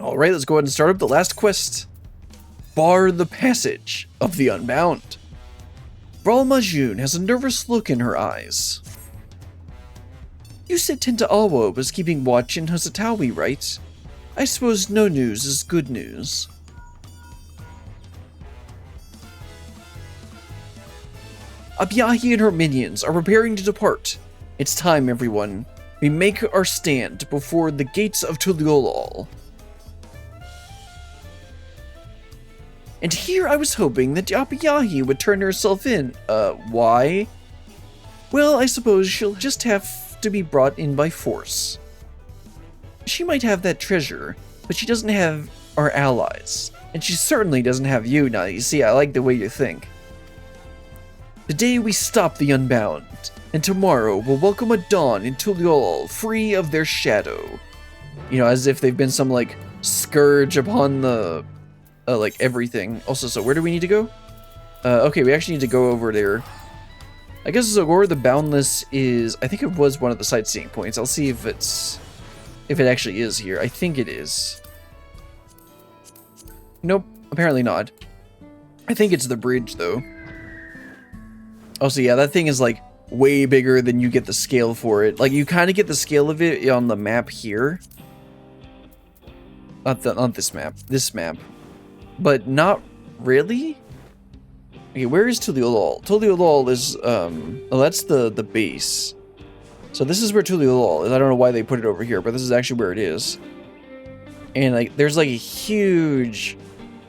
Alright, let's go ahead and start up the last quest. Bar the Passage of the Unbound. Brawl Majun has a nervous look in her eyes. You said Tenta Awa was keeping watch in Hosatawi, right? I suppose no news is good news. Apyaahi and her minions are preparing to depart. It's time, everyone. We make our stand before the gates of Tuliolol. And here I was hoping that Apyaahi would turn herself in. Why? Well, I suppose she'll just have to be brought in by force. She might have that treasure, but she doesn't have our allies. And she certainly doesn't have you now. You see, I like the way you think. Today we stop the Unbound, and tomorrow we'll welcome a dawn in Tuliolol free of their shadow. You know, as if they've been some, like, scourge upon the, like, everything. Also, so where do we need to go? Okay, we actually need to go over there. I guess Zorgor the Boundless is, I think it was one of the sightseeing points. I'll see if it actually is here. I think it is. Nope, apparently not. I think it's the bridge, though. Oh, so yeah, that thing is, like, way bigger than you get the scale for it. Like, you kind of get the scale of it on the map here. Not this map. This map. But not really? Okay, where is Tuliolol? Tuliolol is, oh, that's the base. So this is where Tuliolol is. I don't know why they put it over here, but this is actually where it is. And, like, there's, like, a huge,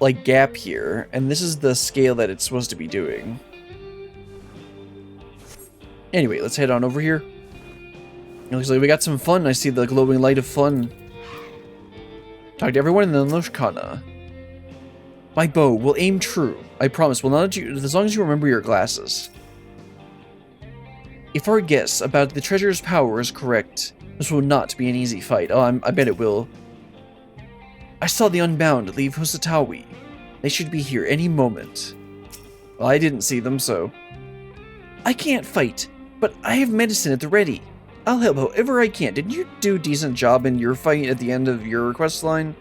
like, gap here. And this is the scale that it's supposed to be doing. Anyway, let's head on over here. It looks like we got some fun. I see the glowing light of fun. Talk to everyone in the Loshkana. My bow will aim true. I promise. Will not let you, as long as you remember your glasses. If our guess about the treasure's power is correct, this will not be an easy fight. Oh, I bet it will. I saw the Unbound leave Hosatawi. They should be here any moment. Well, I didn't see them, so... I can't fight, but I have medicine at the ready. I'll help however I can. Didn't you do a decent job in your fight at the end of your quest line?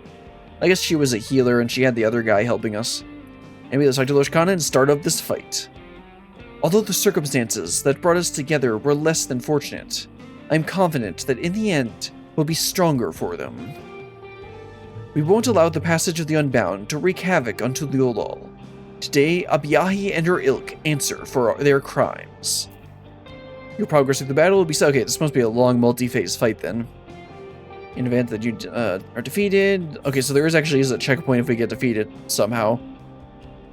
I guess she was a healer and she had the other guy helping us. Anyway, let's talk to Loshkana and start up this fight. Although the circumstances that brought us together were less than fortunate, I'm confident that in the end, we'll be stronger for them. We won't allow the passage of the Unbound to wreak havoc on Tuliolol. Today, Apyaahi and her ilk answer for their crimes. Your progress through the battle will be... Okay, this must be a long multi-phase fight then. In event that you are defeated... Okay, so there actually is a checkpoint if we get defeated somehow.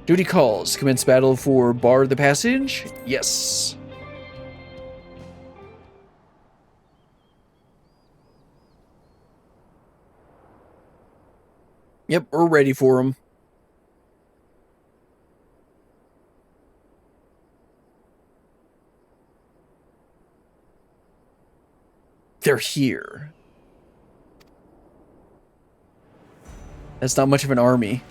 Duty calls. Commence battle for Bar the Passage? Yes. Yep, we're ready for him. They're here. That's not much of an army.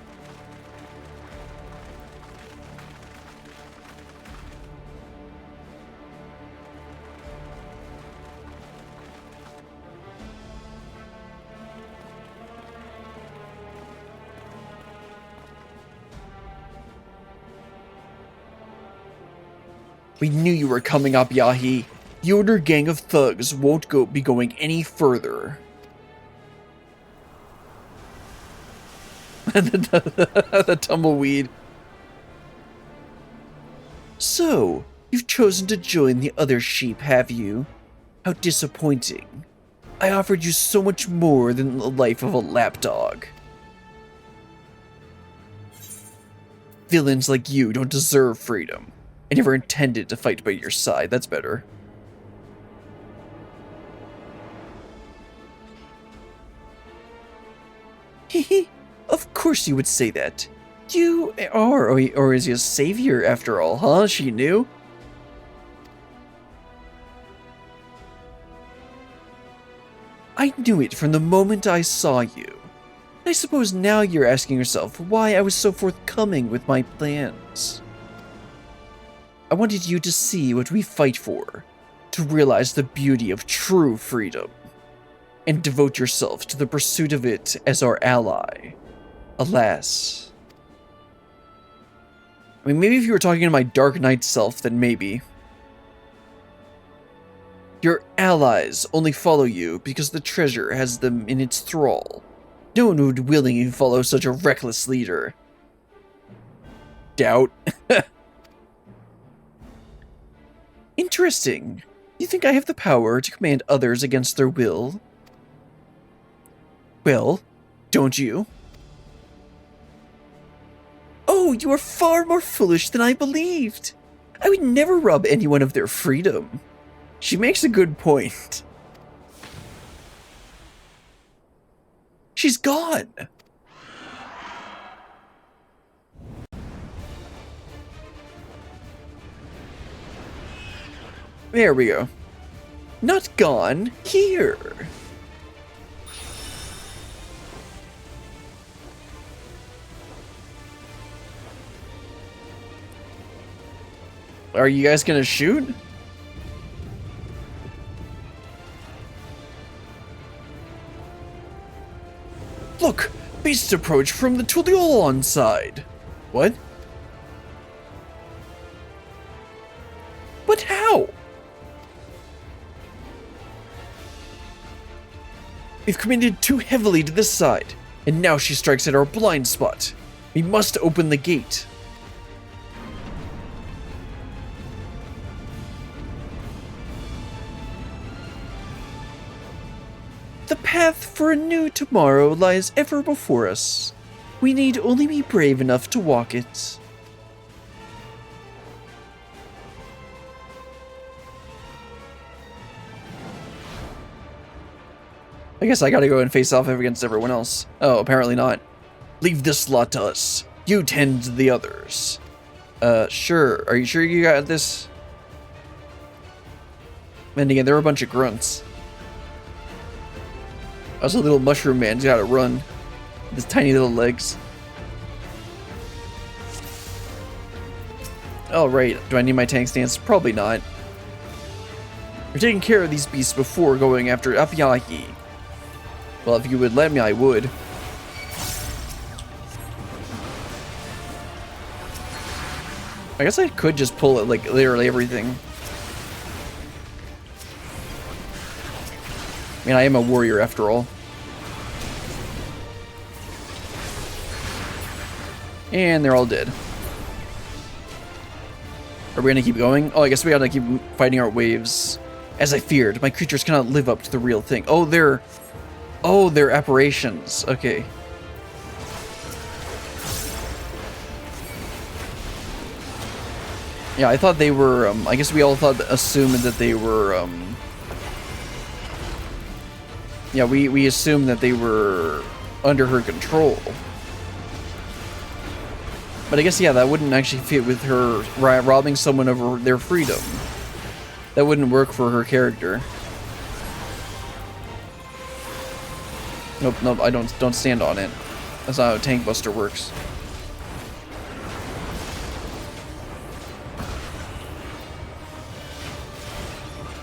We knew you were coming, Apyaahi. You and your gang of thugs won't be going any further. The tumbleweed. So, you've chosen to join the other sheep, have you? How disappointing. I offered you so much more than the life of a lapdog. Villains like you don't deserve freedom. I never intended to fight by your side. That's better. Hehe, of course you would say that. You are, or is he a savior after all, huh? She knew? I knew it from the moment I saw you. I suppose now you're asking yourself why I was so forthcoming with my plans. I wanted you to see what we fight for, to realize the beauty of true freedom. and devote yourself to the pursuit of it as our ally. Alas. I mean, maybe if you were talking to my Dark Knight self, then maybe. Your allies only follow you because the treasure has them in its thrall. No one would willingly follow such a reckless leader. Doubt. Interesting. You think I have the power to command others against their will? Well, don't you? Oh, you are far more foolish than I believed. I would never rob anyone of their freedom. She makes a good point. She's gone. There we go. Not gone, here. Are you guys gonna shoot? Look! Beasts approach from the Tuliolon side. What? But how? We've committed too heavily to this side, and now she strikes at our blind spot. We must open the gate. The path for a new tomorrow lies ever before us. We need only be brave enough to walk it. I guess I gotta go and face off against everyone else. Oh, apparently not. Leave this lot to us. You tend to the others. Sure. Are you sure you got this? And again, there were a bunch of grunts. Also, little mushroom man's gotta run. With his tiny little legs. Oh, right. Do I need my tank stance? Probably not. You're taking care of these beasts before going after Apyaahi. Well, if you would let me, I would. I guess I could just pull it, like, literally everything. I mean, I am a warrior after all. And they're all dead. Are we gonna keep going? Oh, I guess we gotta keep fighting our waves. As I feared, my creatures cannot live up to the real thing. Oh, they're apparitions. Okay. Yeah, I thought they were, I guess we all assumed that they were, yeah, we assumed that they were under her control. But I guess, yeah, that wouldn't actually fit with her robbing someone of their freedom. That wouldn't work for her character. Nope, nope, I don't stand on it. That's not how Tank Buster works.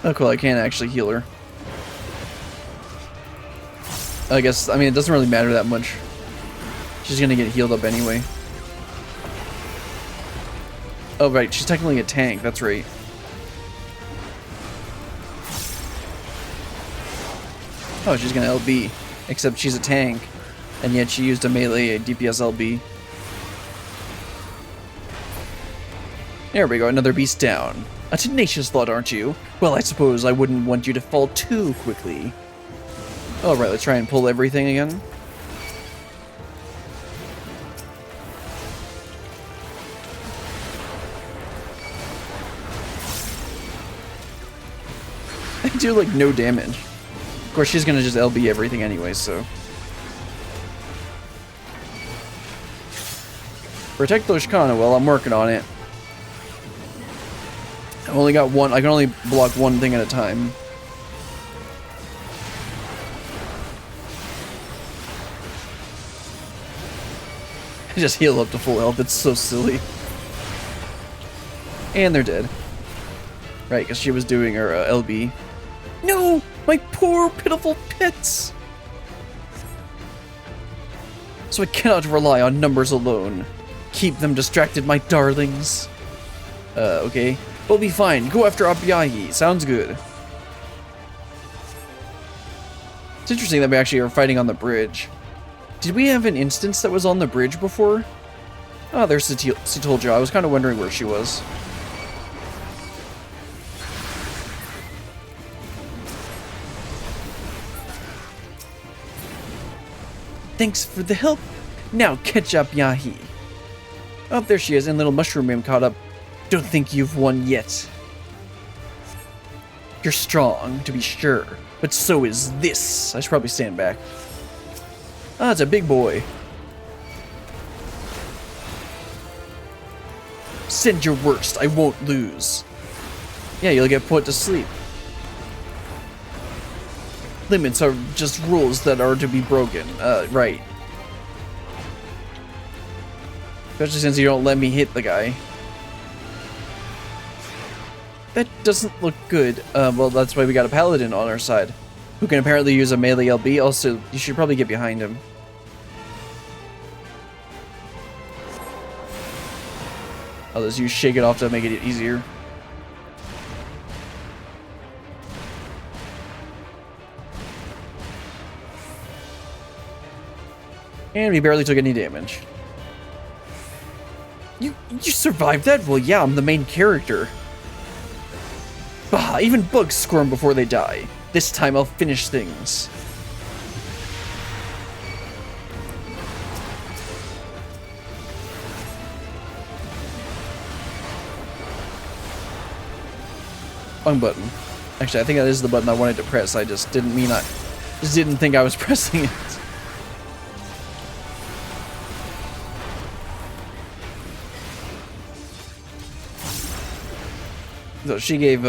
Oh cool, I can't actually heal her. I guess, I mean, it doesn't really matter that much. She's gonna get healed up anyway. Oh right, she's technically a tank, that's right. Oh, she's gonna LB. Except she's a tank, and yet she used a melee DPS LB. There we go, another beast down. A tenacious lot, aren't you? Well, I suppose I wouldn't want you to fall too quickly. Alright, let's try and pull everything again. I do like no damage. Of course, she's gonna just LB everything anyway, so. Protect those Shikana. Well, I'm working on it. I've only got one. I can only block one thing at a time. I just heal up to full health. It's so silly. And they're dead. Right, because she was doing her LB. No! My poor, pitiful pets! So I cannot rely on numbers alone. Keep them distracted, my darlings. Okay. We'll be fine. Go after Apyaahi. Sounds good. It's interesting that we actually are fighting on the bridge. Did we have an instance that was on the bridge before? Oh, there's Sitolja. I was kind of wondering where she was. Thanks for the help. Now catch Apyaahi. Oh, there she is, and little mushroom man caught up. Don't think you've won yet. You're strong, to be sure, but so is this. I should probably stand back. Ah, it's a big boy. Send your worst, I won't lose. Yeah, you'll get put to sleep. Limits are just rules that are to be broken. Right. Especially since you don't let me hit the guy. That doesn't look good. Well, that's why we got a paladin on our side, who can apparently use a melee LB. Also, you should probably get behind him. I'll just use Shake It Off to make it easier. And we barely took any damage. You survived that? Well, yeah, I'm the main character. Bah, even bugs squirm before they die. This time I'll finish things. Wrong button. Actually, I think that is the button I wanted to press. I just didn't think I was pressing it. So she gave,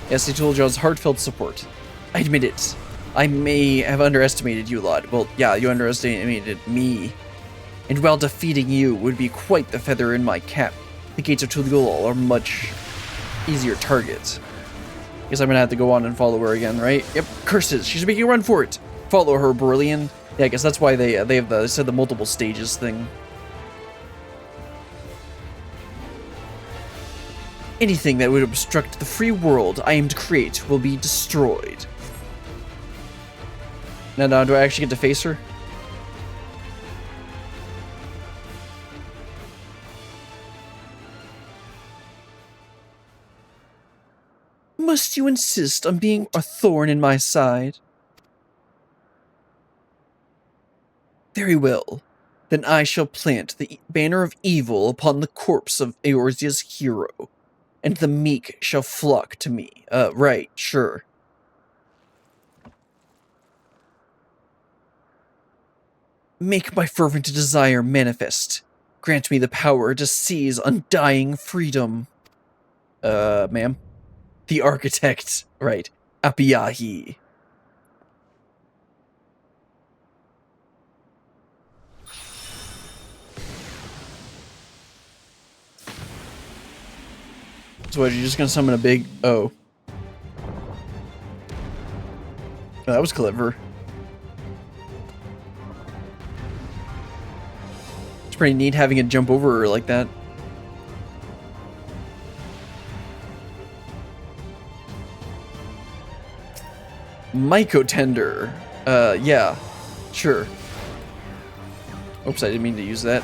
yes, he told John's heartfelt support. I admit it. I may have underestimated you a lot. Well, yeah, you underestimated me. And while defeating you would be quite the feather in my cap, the gates of Tulul are much easier targets. Guess I'm gonna have to go on and follow her again, right? Yep, curses. She's making a run for it. Follow her, Brilliant. Yeah, I guess that's why they said the multiple stages thing. Anything that would obstruct the free world I aim to create will be destroyed. Now, do I actually get to face her? Must you insist on being a thorn in my side? Very well. Then I shall plant the banner of evil upon the corpse of Eorzea's hero, and the meek shall flock to me. Right, sure. Make my fervent desire manifest. Grant me the power to seize undying freedom. Ma'am? The architect. Right. Apyaahi. So what, you're just gonna summon a big... Oh. That was clever. It's pretty neat having it jump over her like that. Mycotender. Yeah. Sure. Oops, I didn't mean to use that.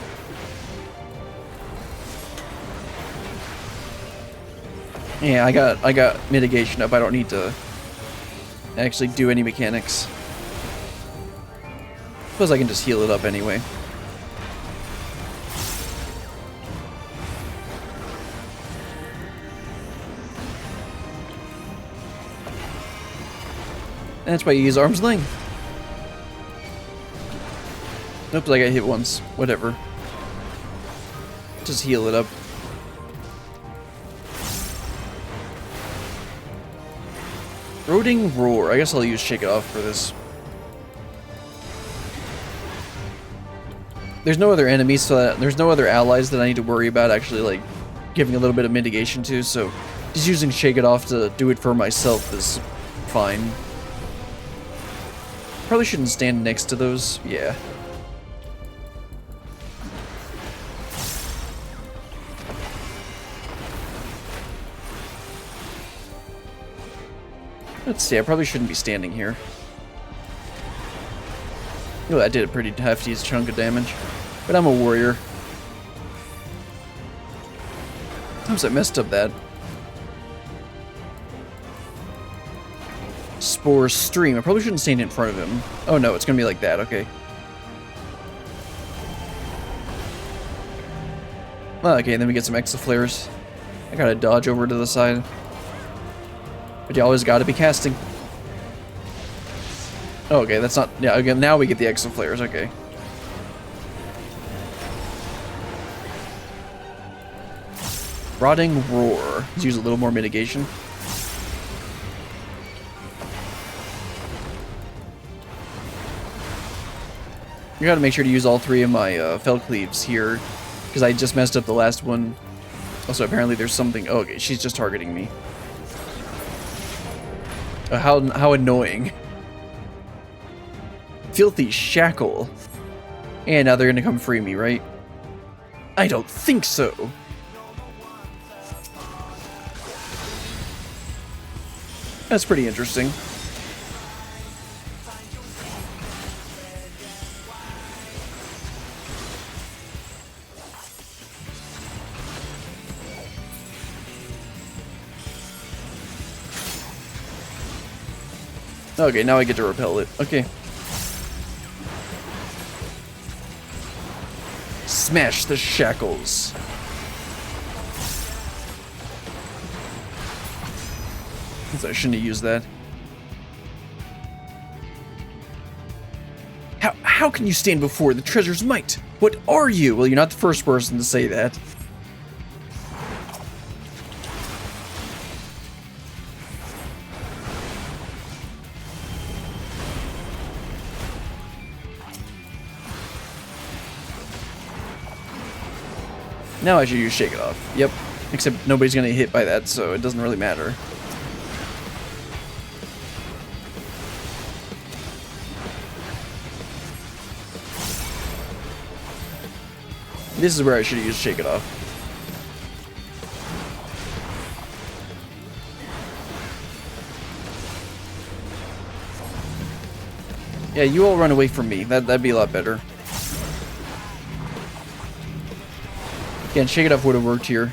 Yeah, I got mitigation up. I don't need to actually do any mechanics. Suppose I can just heal it up anyway. And that's why you use arm's length. Oops, I got hit once. Whatever. Just heal it up. Roding Roar. I guess I'll use Shake It Off for this. There's no other enemies, so there's no other allies that I need to worry about actually, like, giving a little bit of mitigation to, so just using Shake It Off to do it for myself is fine. Probably shouldn't stand next to those. Yeah. Let's see, I probably shouldn't be standing here. Oh, that did a pretty hefty chunk of damage. But I'm a warrior. Oops, I messed up that. Spore stream. I probably shouldn't stand in front of him. Oh no, it's gonna be like that, okay. Okay, then we get some exaflares. I gotta dodge over to the side. But you always gotta be casting. Oh, okay, that's not... Yeah, again, now we get the exaflares, okay. Rotting Roar. Let's use a little more mitigation. I gotta make sure to use all three of my Fell Cleaves here, because I just messed up the last one. Also, apparently there's something... Oh, okay, she's just targeting me. How annoying. Filthy Shackle. And now they're gonna come free me, right? I don't think so. That's pretty interesting. Okay, now I get to repel it. Okay. Smash the shackles. I shouldn't have used that. How can you stand before the treasure's might? What are you? Well, you're not the first person to say that. Now I should use Shake It Off. Yep. Except nobody's gonna get hit by that, so it doesn't really matter. This is where I should have used Shake It Off. Yeah, you all run away from me. That'd be a lot better. Again, Shake It Off would have worked here.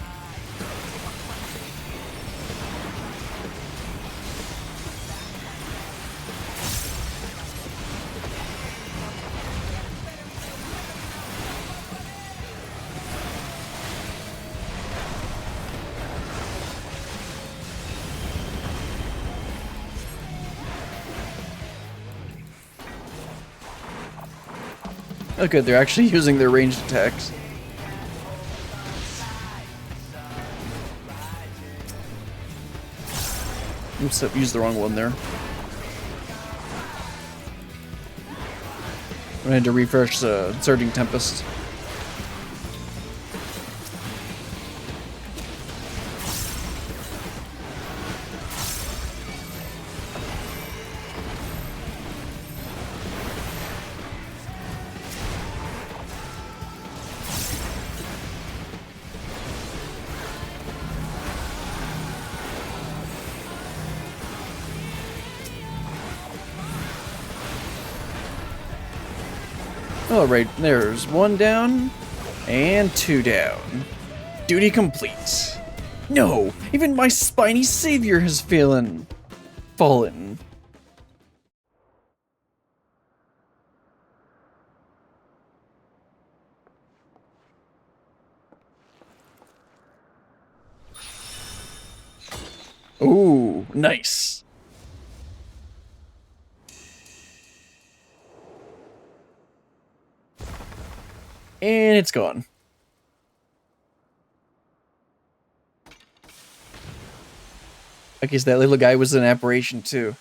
Oh good, they're actually using their ranged attacks. Oops, I used the wrong one there. I had to refresh Surging Tempest. Alright, there's one down, and two down. Duty complete. No, even my spiny savior has fallen. Ooh, nice. And it's gone. I guess that little guy was an apparition too.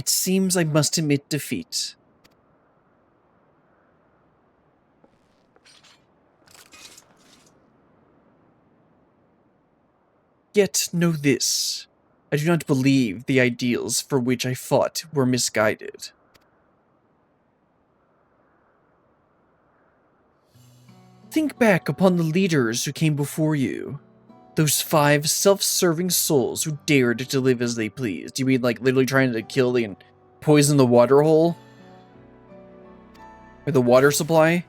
It seems I must admit defeat. Yet know this. I do not believe the ideals for which I fought were misguided. Think back upon the leaders who came before you. Those 5 self-serving souls who dared to live as they pleased. You mean like literally trying to kill and poison the water hole? Or the water supply?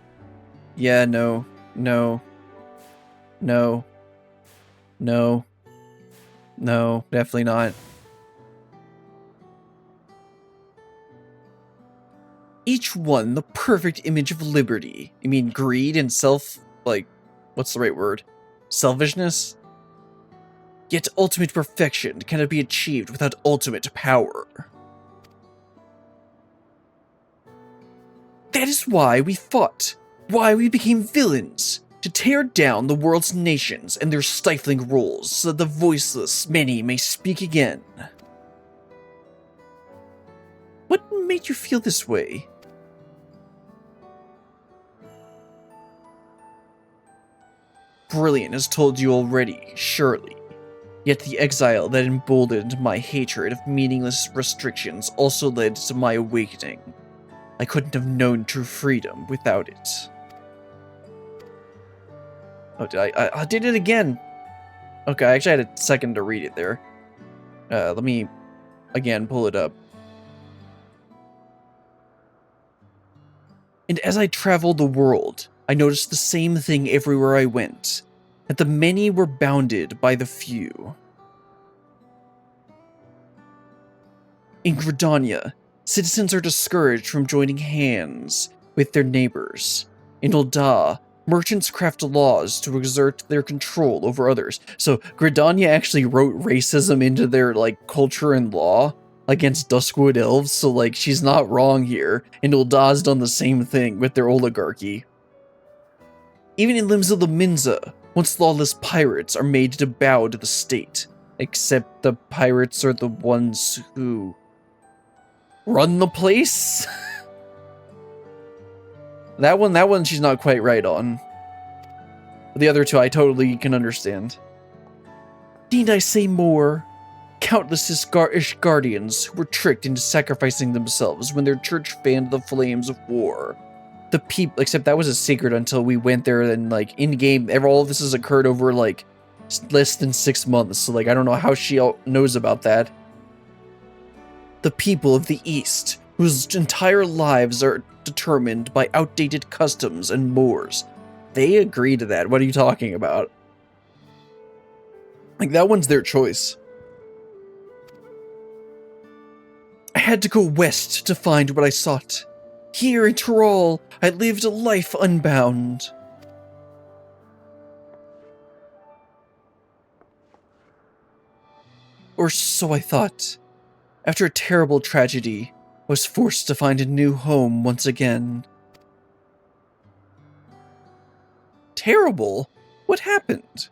Yeah, no. No. No. No. No, definitely not. Each one the perfect image of liberty. You mean greed and what's the right word? Selfishness? Yet ultimate perfection cannot be achieved without ultimate power. That is why we fought, why we became villains, to tear down the world's nations and their stifling rules so that the voiceless many may speak again. What made you feel this way? Brilliant has told you already, surely. Yet the exile that emboldened my hatred of meaningless restrictions also led to my awakening. I couldn't have known true freedom without it. Oh, I did it again. Okay, I actually had a second to read it there. Let me, again, pull it up. And as I traveled the world, I noticed the same thing everywhere I went, that the many were bounded by the few. In Gridania, citizens are discouraged from joining hands with their neighbors. In Ul'dah, merchants craft laws to exert their control over others. So Gridania actually wrote racism into their culture and law against Duskwood elves, so she's not wrong here. And Uldah's done the same thing with their oligarchy. Even in Limsa the Minza, once lawless pirates are made to bow to the state. Except the pirates are the ones who run the place? That one she's not quite right on. The other two I totally can understand. Need I say more? Countless Ishgardians who were tricked into sacrificing themselves when their church fanned the flames of war. The people, except that was a secret until we went there, and in-game, all of this has occurred over less than 6 months, so I don't know how she knows about that. The people of the East, whose entire lives are determined by outdated customs and mores. They agree to that. What are you talking about? That one's their choice. I had to go west to find what I sought. Here in Tyrol, I lived a life unbound. Or so I thought. After a terrible tragedy, I was forced to find a new home once again. Terrible? What happened?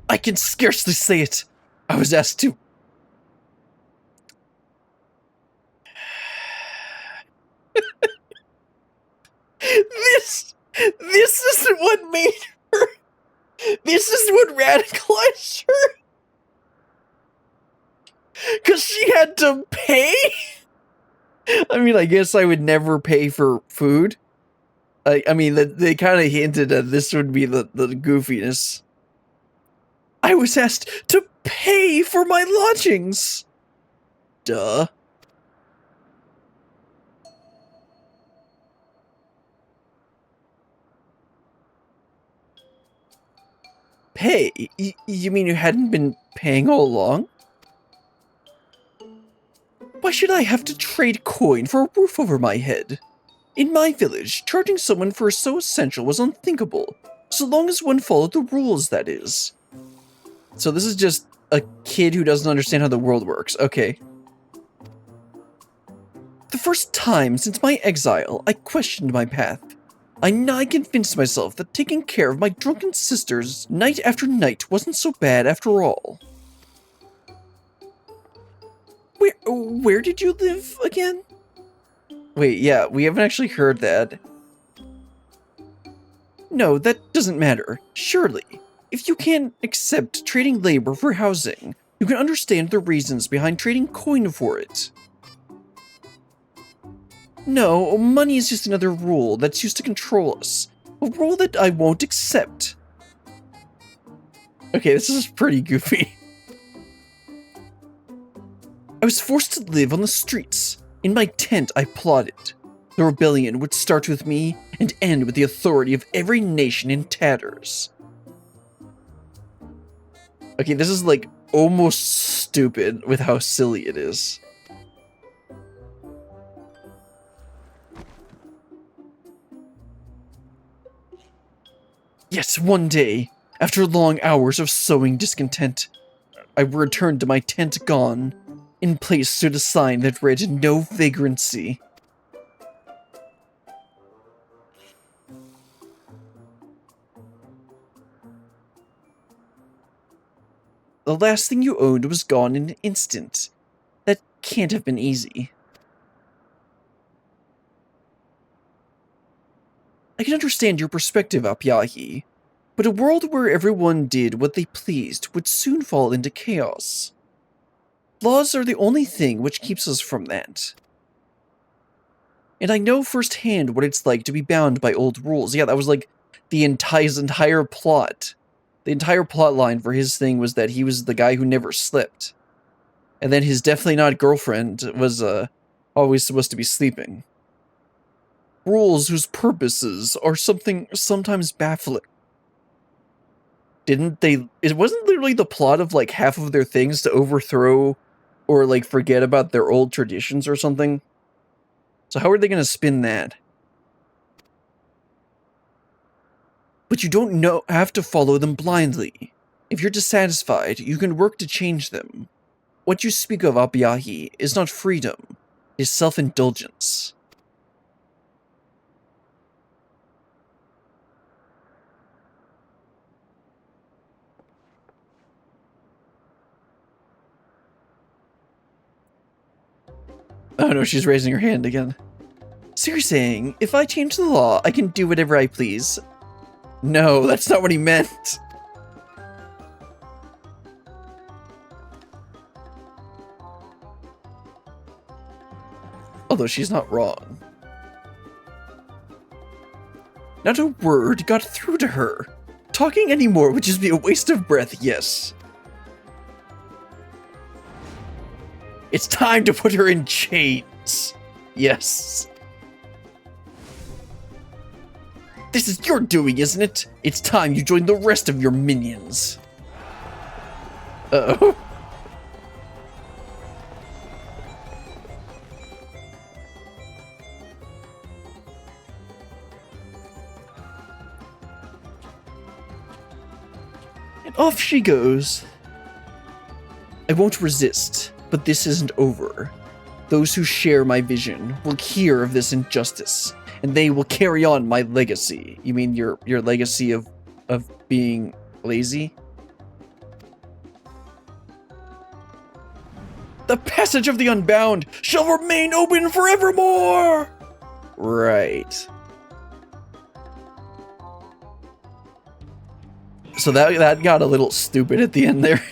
I can scarcely say it. I was asked to... This isn't what made her... This is what radicalized her? Because she had to pay? I mean, I guess I would never pay for food. I mean, they kind of hinted that this would be the goofiness. I was asked to pay for my lodgings. Duh. Pay? You mean you hadn't been paying all along? Why should I have to trade coin for a roof over my head? In my village, charging someone for so essential was unthinkable, so long as one followed the rules, that is. So this is just a kid who doesn't understand how the world works. Okay. The first time since my exile, I questioned my path. I nigh convinced myself that taking care of my drunken sisters night after night wasn't so bad after all. Where did you live again? Wait, yeah, we haven't actually heard that. No, that doesn't matter. Surely, if you can't accept trading labor for housing, you can understand the reasons behind trading coin for it. No, money is just another rule that's used to control us. A rule that I won't accept. Okay, this is pretty goofy. I was forced to live on the streets. In my tent, I plotted. The rebellion would start with me and end with the authority of every nation in tatters. Okay, this is like almost stupid with how silly it is. Yet one day, after long hours of sowing discontent, I returned to my tent gone. In place stood a sign that read, "No vagrancy." The last thing you owned was gone in an instant. That can't have been easy. I can understand your perspective, Apyaahi, but a world where everyone did what they pleased would soon fall into chaos. Laws are the only thing which keeps us from that. And I know firsthand what it's like to be bound by old rules. Yeah, that was like the entire plot. The entire plot line for his thing was that he was the guy who never slept. And then his definitely not girlfriend was always supposed to be sleeping. Rules whose purposes are sometimes baffling. It wasn't literally the plot of like half of their things to overthrow or like forget about their old traditions or something? So how are they going to spin that? But you don't have to follow them blindly. If you're dissatisfied, you can work to change them. What you speak of, Apyaahi, is not freedom, it is self-indulgence. Oh no, she's raising her hand again. So you're saying, if I change the law, I can do whatever I please? No, that's not what he meant. Although she's not wrong. Not a word got through to her. Talking anymore would just be a waste of breath, yes. It's time to put her in chains. Yes. This is your doing, isn't it? It's time you join the rest of your minions. Uh-oh. And off she goes. I won't resist. But this isn't over. Those who share my vision will hear of this injustice, and they will carry on my legacy. You mean your legacy of being lazy? The passage of the Unbound shall remain open forevermore! Right. So that got a little stupid at the end there.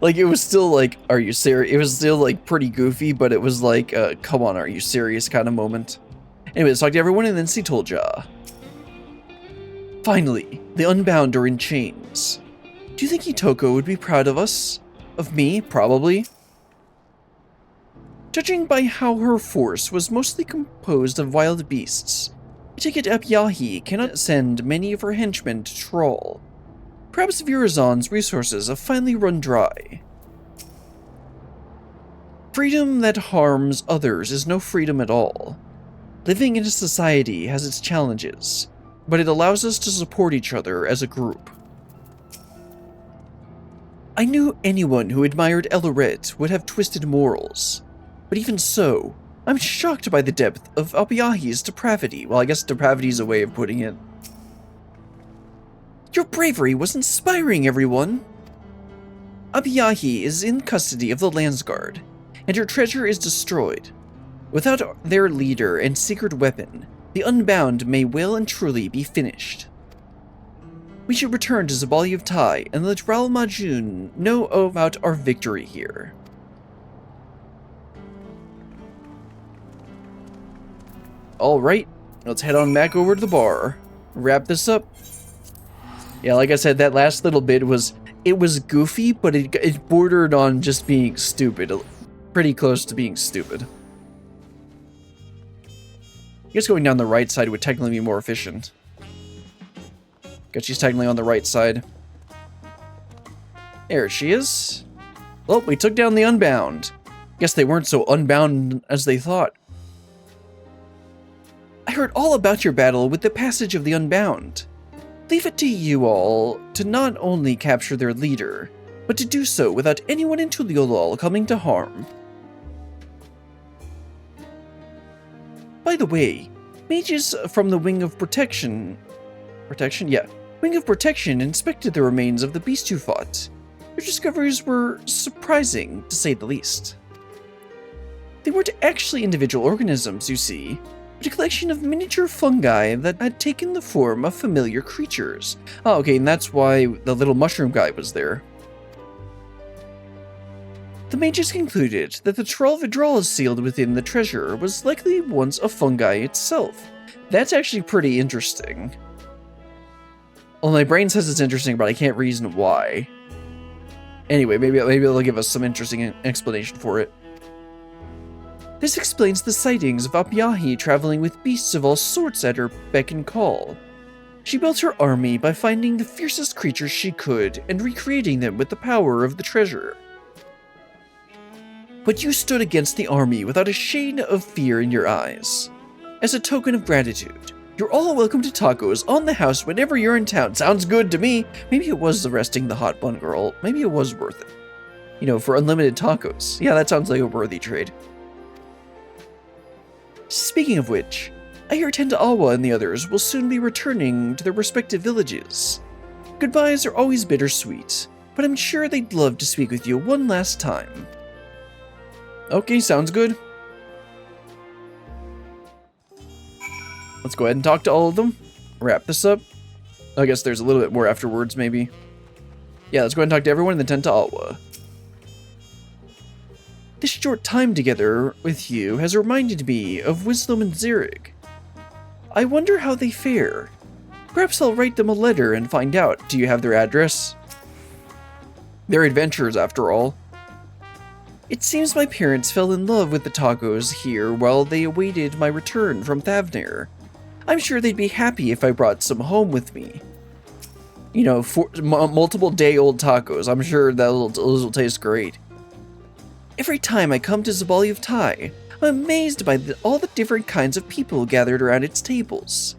Like, it was still like, are you serious? It was still like pretty goofy, but it was like, come on, are you serious kind of moment. Anyway, let's talk to everyone and then see Tolja. Finally, the Unbound are in chains. Do you think Itoko would be proud of us? Of me, probably. Judging by how her force was mostly composed of wild beasts, I take it Apyaahi cannot send many of her henchmen to trawl. Perhaps Virazon's resources have finally run dry. Freedom that harms others is no freedom at all. Living in a society has its challenges, but it allows us to support each other as a group. I knew anyone who admired Elorette would have twisted morals, but even so, I'm shocked by the depth of Apyaahi's depravity. Well, I guess depravity is a way of putting it. Your bravery was inspiring, everyone! Apyaahi is in custody of the Landsguard. and your treasure is destroyed. Without their leader and secret weapon, the Unbound may well and truly be finished. We should return to Apyaahi and let Ral Majun know about our victory here. Alright, let's head on back over to the bar. Wrap this up. Yeah, like I said, that last little bit was goofy, but it bordered on just being stupid. Pretty close to being stupid. I guess going down the right side would technically be more efficient. Guess she's technically on the right side. There she is. Well, we took down the Unbound. Guess they weren't so unbound as they thought. I heard all about your battle with the passage of the Unbound. Leave it to you all to not only capture their leader, but to do so without anyone in Tuliolol coming to harm. By the way, mages from the Wing of Protection... Wing of Protection inspected the remains of the beast you fought. Your discoveries were surprising, to say the least. They weren't actually individual organisms, you see, but a collection of miniature fungi that had taken the form of familiar creatures. Oh, okay, and that's why the little mushroom guy was there. The mages concluded that the Troll Vidral sealed within the treasure was likely once a fungi itself. That's actually pretty interesting. Well, my brain says it's interesting, but I can't reason why. Anyway, maybe they'll give us some interesting explanation for it. This explains the sightings of Apyaahi traveling with beasts of all sorts at her beck and call. She built her army by finding the fiercest creatures she could and recreating them with the power of the treasure. But you stood against the army without a shade of fear in your eyes. As a token of gratitude, you're all welcome to tacos on the house whenever you're in town. Sounds good to me. Maybe it was arresting the hot bun girl. Maybe it was worth it. You know, for unlimited tacos. Yeah, that sounds like a worthy trade. Speaking of which, I hear Tenta Awa and the others will soon be returning to their respective villages. Goodbyes are always bittersweet, but I'm sure they'd love to speak with you one last time. Okay, sounds good. Let's go ahead and talk to all of them. Wrap this up. I guess there's a little bit more afterwards, maybe. Yeah, let's go ahead and talk to everyone in the Tenta Awa. This short time together with you has reminded me of Wisdom and Zirig. I wonder how they fare. Perhaps I'll write them a letter and find out. Do you have their address? Their adventures, after all. It seems my parents fell in love with the tacos here while they awaited my return from Thavnir. I'm sure they'd be happy if I brought some home with me. You know, multiple day-old tacos. I'm sure those will taste great. Every time I come to Apyaahi, I'm amazed by all the different kinds of people gathered around its tables.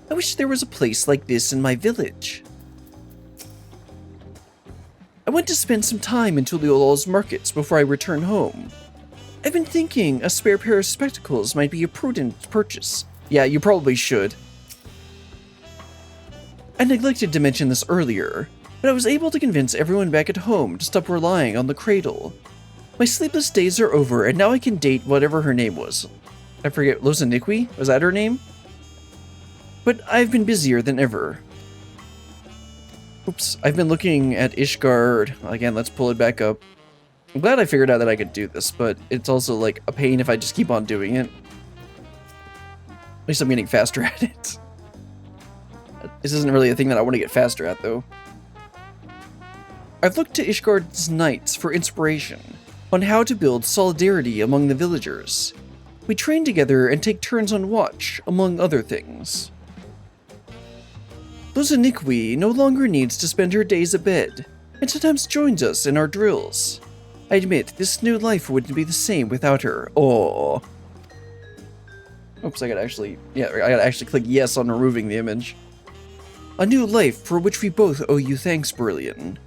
I wish there was a place like this in my village. I want to spend some time in Tuliolol's markets before I return home. I've been thinking a spare pair of spectacles might be a prudent purchase. Yeah, you probably should. I neglected to mention this earlier, but I was able to convince everyone back at home to stop relying on the cradle. My sleepless days are over, and now I can date whatever her name was. I forget, Lozaniqui? Was that her name? But I've been busier than ever. Oops, I've been looking at Ishgard. Again, let's pull it back up. I'm glad I figured out that I could do this, but it's also like a pain if I just keep on doing it. At least I'm getting faster at it. This isn't really a thing that I want to get faster at, though. I've looked to Ishgard's Knights for inspiration on how to build solidarity among the villagers. We train together and take turns on watch, among other things. Lozaniqui no longer needs to spend her days abed, and sometimes joins us in our drills. I admit, this new life wouldn't be the same without her. Oh. Oops, I gotta actually click yes on removing the image. A new life for which we both owe you thanks, Brilliant.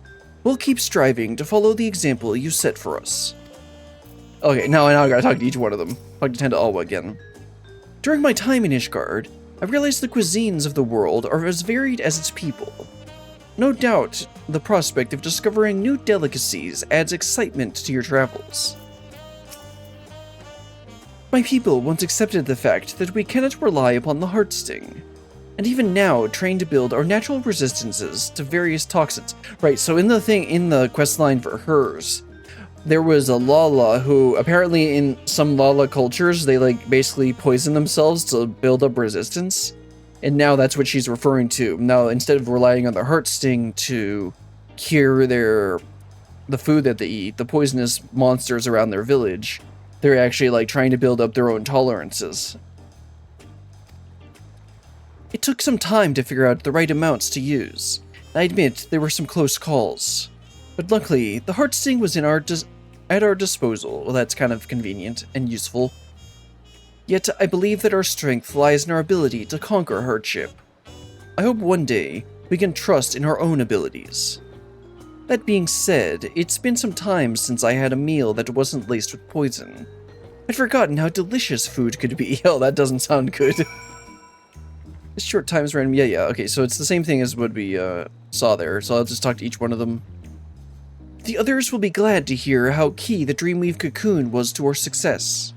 We'll keep striving to follow the example you set for us. Okay, now I gotta talk to each one of them. Talk to Tenta Awa again. During my time in Ishgard, I realized the cuisines of the world are as varied as its people. No doubt, the prospect of discovering new delicacies adds excitement to your travels. My people once accepted the fact that we cannot rely upon the heart sting, and even now train to build our natural resistances to various toxins. Right, so in the quest line for hers, there was a Lala who apparently in some Lala cultures, they like basically poison themselves to build up resistance. And now that's what she's referring to. Now, instead of relying on the heart sting to cure the food that they eat, the poisonous monsters around their village, they're actually like trying to build up their own tolerances. It took some time to figure out the right amounts to use. I admit there were some close calls. But luckily, the heart sting was at our disposal. Well, that's kind of convenient and useful. Yet, I believe that our strength lies in our ability to conquer hardship. I hope one day we can trust in our own abilities. That being said, it's been some time since I had a meal that wasn't laced with poison. I'd forgotten how delicious food could be. Oh, that doesn't sound good. This short time's random. Yeah, okay, so it's the same thing as what we saw there, so I'll just talk to each one of them. The others will be glad to hear how key the Dreamweave cocoon was to our success.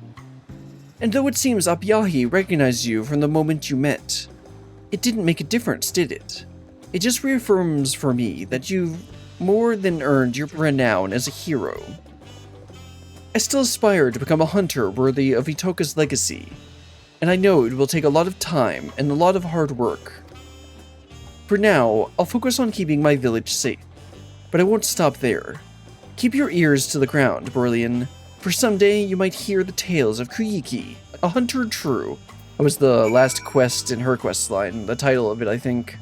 And though it seems Apyaahi recognized you from the moment you met, it didn't make a difference, did it? It just reaffirms for me that you've more than earned your renown as a hero. I still aspire to become a hunter worthy of Itoka's legacy, and I know it will take a lot of time and a lot of hard work. For now, I'll focus on keeping my village safe. But I won't stop there. Keep your ears to the ground, Berlian, for someday you might hear the tales of Kuyiki, a hunter true. That was the last quest in her quest line, the title of it, I think.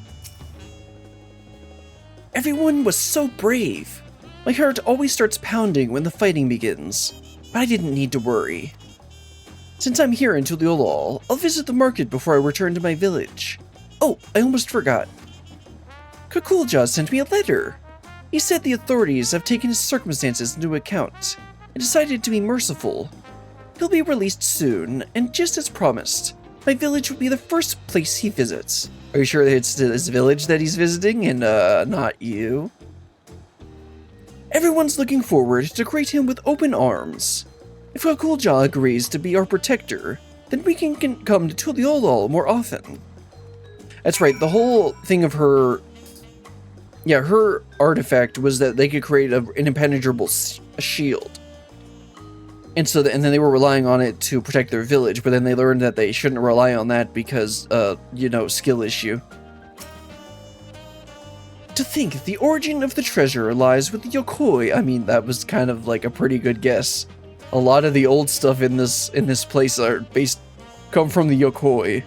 Everyone was so brave. My heart always starts pounding when the fighting begins, but I didn't need to worry. Since I'm here in Tuliolol, I'll visit the market before I return to my village. Oh, I almost forgot. Kukulja sent me a letter. He said the authorities have taken his circumstances into account and decided to be merciful. He'll be released soon, and just as promised, my village will be the first place he visits. Are you sure that it's his village that he's visiting and not you? Everyone's looking forward to greet him with open arms. If Kukulja agrees to be our protector, then we can come to Tuliolol more often. That's right, the whole thing of her... Yeah, her artifact was that they could create an impenetrable shield. And so, and then they were relying on it to protect their village, but then they learned that they shouldn't rely on that because, you know, skill issue. To think the origin of the treasure lies with the Yokoi, I mean, that was kind of like a pretty good guess. A lot of the old stuff in this place come from the Yokoi.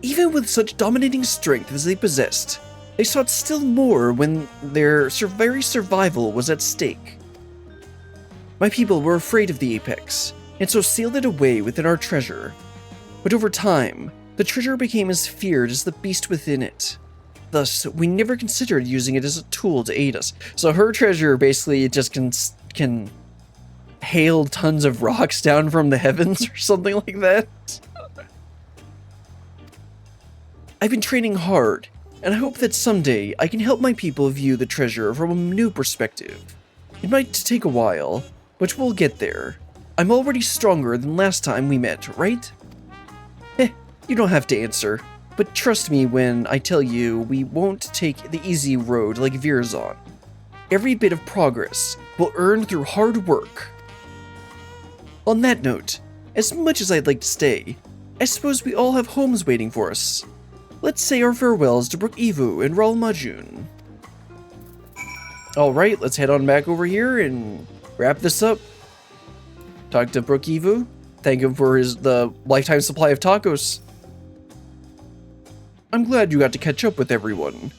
Even with such dominating strength as they possessed, they sought still more when their very survival was at stake. My people were afraid of the Apex, and so sealed it away within our treasure. But over time, the treasure became as feared as the beast within it. Thus, we never considered using it as a tool to aid us. So her treasure basically just can hail tons of rocks down from the heavens or something like that. I've been training hard, and I hope that someday I can help my people view the treasure from a new perspective. It might take a while, but we'll get there. I'm already stronger than last time we met, right? You don't have to answer, but trust me when I tell you we won't take the easy road like Virzon. Every bit of progress will earn through hard work. On that note, as much as I'd like to stay, I suppose we all have homes waiting for us. Let's say our farewells to Br'uk Evu and Raul Majun. Alright, let's head on back over here and wrap this up. Talk to Br'uk Evu. Thank him for the lifetime supply of tacos. I'm glad you got to catch up with everyone.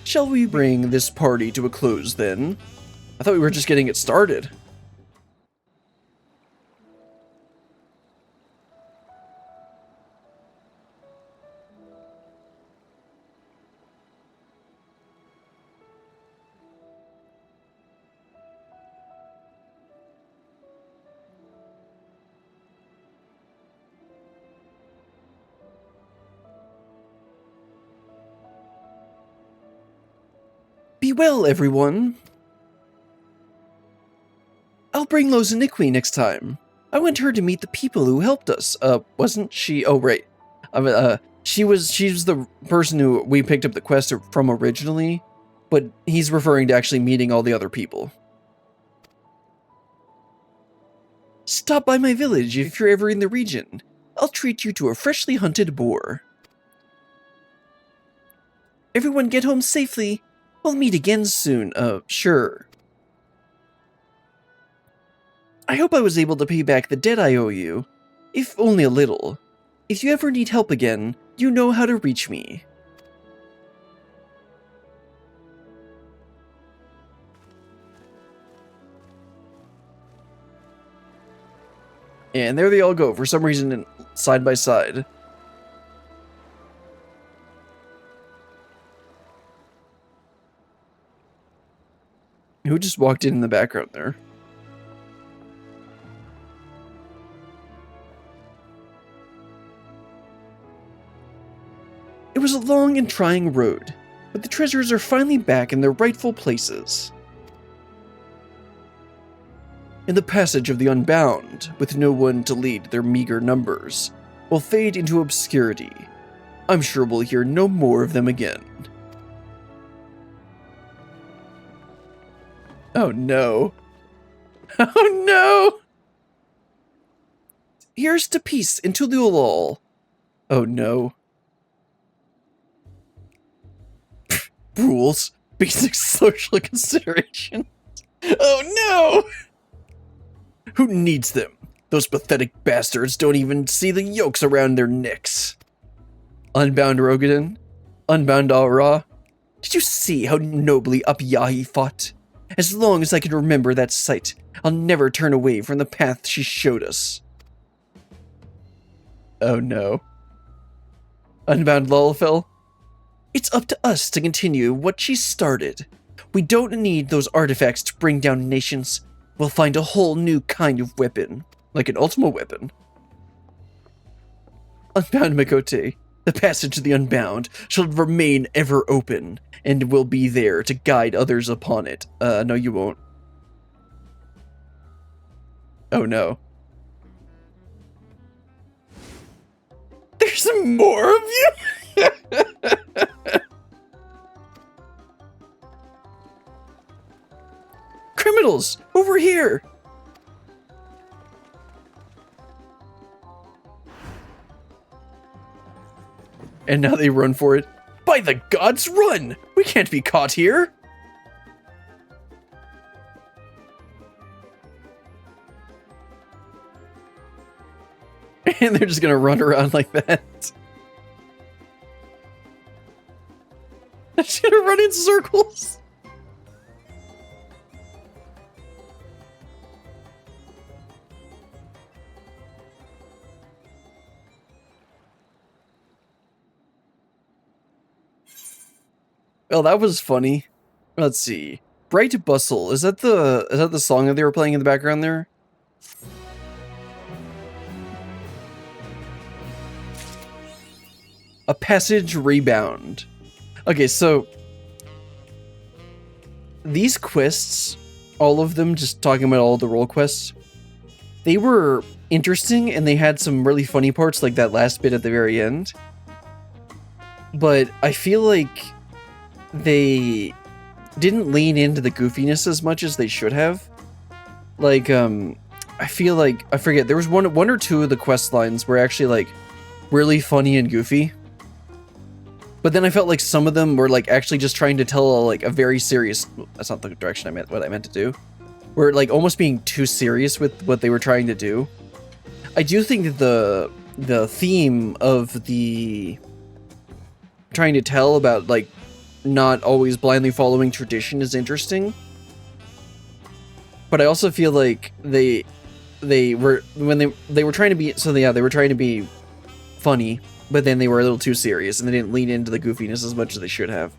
Shall we bring this party to a close then? I thought we were just getting it started. Be well, everyone. I'll bring Lozaniqui next time. I went her to meet the people who helped us. Wasn't she? Oh, right. She's the person who we picked up the quest from originally, but he's referring to actually meeting all the other people. Stop by my village if you're ever in the region. I'll treat you to a freshly hunted boar. Everyone get home safely. We'll meet again soon. Sure. I hope I was able to pay back the debt I owe you, if only a little. If you ever need help again, you know how to reach me. And there they all go, for some reason, side by side. Who just walked in the background there? It was a long and trying road, but the treasures are finally back in their rightful places. In the passage of the Unbound, with no one to lead their meager numbers, will fade into obscurity. I'm sure we'll hear no more of them again. Oh no. Oh no! Here's to peace and to the all. Oh no. Rules. Basic social consideration. Oh no! Who needs them? Those pathetic bastards don't even see the yokes around their necks. Unbound Rogadin? Unbound Al-Ra? Did you see how nobly Apyaahi fought? As long as I can remember that sight, I'll never turn away from the path she showed us. Oh no. Unbound Lullafell? It's up to us to continue what she started. We don't need those artifacts to bring down nations. We'll find a whole new kind of weapon, like an ultimate weapon. Unbound Makote, the passage to the Unbound shall remain ever open, and will be there to guide others upon it. No you won't. Oh no. There's more of you? Criminals! Over here! And now they run for it. By the gods, run! We can't be caught here! And they're just gonna run around like that. They're just gonna run in circles. Well, that was funny. Let's see. Bright Bustle. Is that the song that they were playing in the background there? A Passage Rebound. Okay, so these quests, all of them, just talking about all the role quests, they were interesting and they had some really funny parts, like that last bit at the very end. But I feel like they didn't lean into the goofiness as much as they should have. Like, I feel like, I forget, there was one or two of the quest lines were actually like really funny and goofy. But then I felt like some of them were like actually just trying to tell like a very serious, that's not the direction I meant, what I meant to do. Were like almost being too serious with what they were trying to do. I do think that the theme of the trying to tell about like not always blindly following tradition is interesting. But I also feel like they were trying to be, so yeah, they were trying to be funny, but then they were a little too serious and they didn't lean into the goofiness as much as they should have.